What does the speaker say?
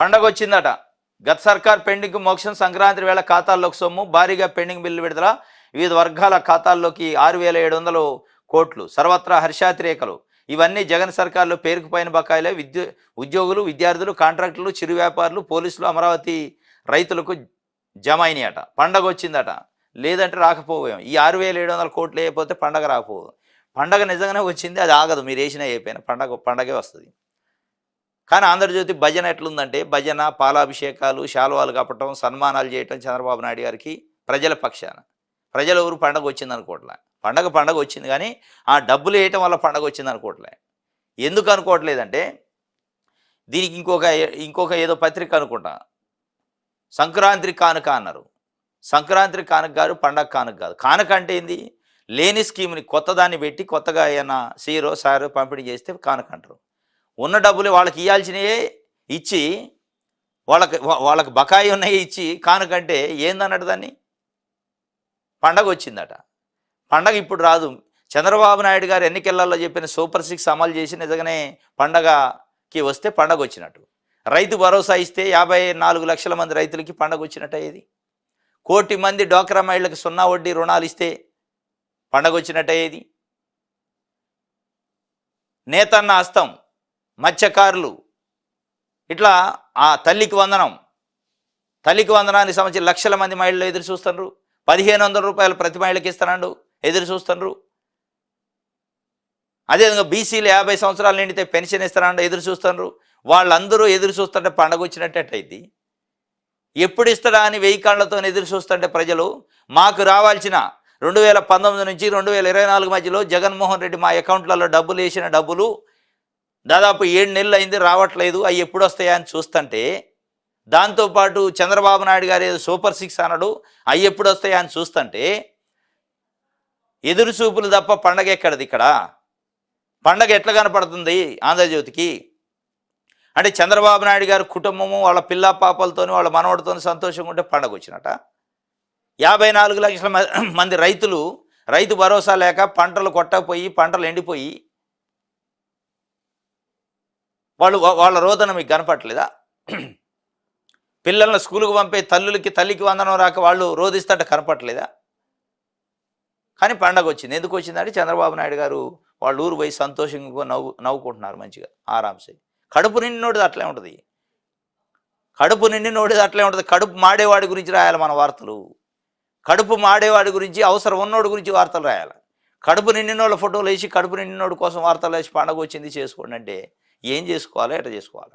పండగ వచ్చిందట. గత సర్కార్ పెండింగ్ మోక్షం, సంక్రాంతి వేళ ఖాతాల్లోకి సొమ్ము, భారీగా పెండింగ్ బిల్లు విడుదల, వివిధ వర్గాల ఖాతాల్లోకి 6,700 కోట్లు, సర్వత్రా హర్షాతిరేకలు. ఇవన్నీ జగన్ సర్కార్లో పేరుకుపోయిన బకాయిలే. ఉద్యోగులు, విద్యార్థులు, కాంట్రాక్టులు, చిరు వ్యాపారులు, పోలీసులు, అమరావతి రైతులకు జమ అయినాయట. పండగ వచ్చిందట, లేదంటే రాకపోయాం. ఈ 6,700 కోట్లు వేయకపోతే పండగ రాకపోవు. పండగ నిజంగానే వచ్చింది, అది ఆగదు. మీరు వేసినా అయిపోయినా పండగే వస్తుంది. కానీ ఆంధ్రజ్యోతి భజన ఎట్లుందంటే, భజన, పాలాభిషేకాలు, శాలువాలు కప్పటం, సన్మానాలు చేయటం చంద్రబాబు నాయుడు గారికి ప్రజల పక్షాన. ప్రజల ఊరు పండగ వచ్చింది అనుకోవట్లే. పండగ వచ్చింది, కానీ ఆ డబ్బులు వేయటం వల్ల పండగ వచ్చింది అనుకోవట్లే. ఎందుకు అనుకోవట్లేదంటే, దీనికి ఇంకొక ఏదో పత్రిక అనుకుంటా, సంక్రాంతి కానుక అన్నారు. సంక్రాంతి కానుక కాదు, పండగ కానుక కాదు. కానుక అంటే ఏంది? లేని స్కీమ్ని కొత్తదాన్ని పెట్టి కొత్తగా ఏమైనా సీరో సారో పంపిణీ చేస్తే కానుక అంటారు. ఉన్న డబ్బులు వాళ్ళకి ఇవ్వాల్సినవే ఇచ్చి, వాళ్ళకి బకాయి ఉన్నాయి ఇచ్చి కానుకంటే ఏందన్నట్టు దాన్ని? పండగ వచ్చిందట. పండగ ఇప్పుడు రాదు. చంద్రబాబు నాయుడు గారు ఎన్నికలలో చెప్పిన సూపర్ 6 అమలు చేసి నిజంగానే పండగకి వస్తే పండగ వచ్చినట్టు. రైతు భరోసా ఇస్తే 54 లక్షల మంది రైతులకి పండగ వచ్చినట్టు. ఇది 1 కోటి మంది డ్వాక్రా మహిళలకు 0 వడ్డీ రుణాలు ఇస్తే పండగ వచ్చినట్టు. ఇది నేతన్న హస్తం, మత్స్యకారులు, ఇట్లా ఆ తల్లికి వందనానికి సంబంధించి లక్షల మంది మహిళలు ఎదురు చూస్తున్నారు. 1,500 రూపాయలు ప్రతి మహిళకి ఇస్తానండు ఎదురు చూస్తున్నారు. అదేవిధంగా బీసీలు 50 సంవత్సరాలు నిండితే పెన్షన్ ఇస్తానండు ఎదురు చూస్తున్నారు. వాళ్ళందరూ ఎదురు చూస్తుంటే పండగ వచ్చినట్టయితే, ఎప్పుడు ఇస్తాడా అని 1000 కాళ్లతో ఎదురు చూస్తుంటే ప్రజలు, మాకు రావాల్సిన 2019 నుంచి 2024 మధ్యలో జగన్మోహన్ రెడ్డి మా అకౌంట్లలో డబ్బులు వేసిన డబ్బులు దాదాపు 7 నెలలు అయింది, రావట్లేదు, అవి ఎప్పుడు వస్తాయా అని చూస్తుంటే, దాంతోపాటు చంద్రబాబు నాయుడు గారు ఏదో సూపర్ 6 అన్నాడు, అవి ఎప్పుడు వస్తాయా అని చూస్తుంటే, ఎదురు చూపులు తప్ప పండగ ఎక్కడది? ఇక్కడ పండగ ఎట్లా కనపడుతుంది ఆంధ్రజ్యోతికి? అంటే చంద్రబాబు నాయుడు గారి కుటుంబము, వాళ్ళ పిల్ల పాపలతో, వాళ్ళ మనవడితో సంతోషంగా ఉంటే పండగ వచ్చినట. 54 లక్షల మంది రైతులు రైతు భరోసా లేక పంటలు కొట్టకపోయి, పంటలు ఎండిపోయి, వాళ్ళ రోదన మీకు కనపట్లేదా? పిల్లలను స్కూలుకు పంపే తల్లికి వందనం రాక వాళ్ళు రోధిస్తుంటే కనపట్లేదా? కానీ పండగ వచ్చింది. ఎందుకు వచ్చిందంటే చంద్రబాబు నాయుడు గారు వాళ్ళ ఊరు పోయి సంతోషంగా నవ్వుకుంటున్నారు మంచిగా, ఆరాంసే. కడుపు నిండినోడిది అట్లే ఉంటుంది. కడుపు మాడేవాడి గురించి రాయాలి మన వార్తలు. కడుపు మాడేవాడి గురించి, అవసరం ఉన్నోడి గురించి వార్తలు రాయాలి. కడుపు నిండినోళ్ళ ఫోటోలు వేసి, కడుపు నిండినోడి కోసం వార్తలు వేసి పండగ వచ్చింది చేసుకోండి అంటే ఏం చేసుకోవాలి? ఎట్లా చేసుకోవాలి?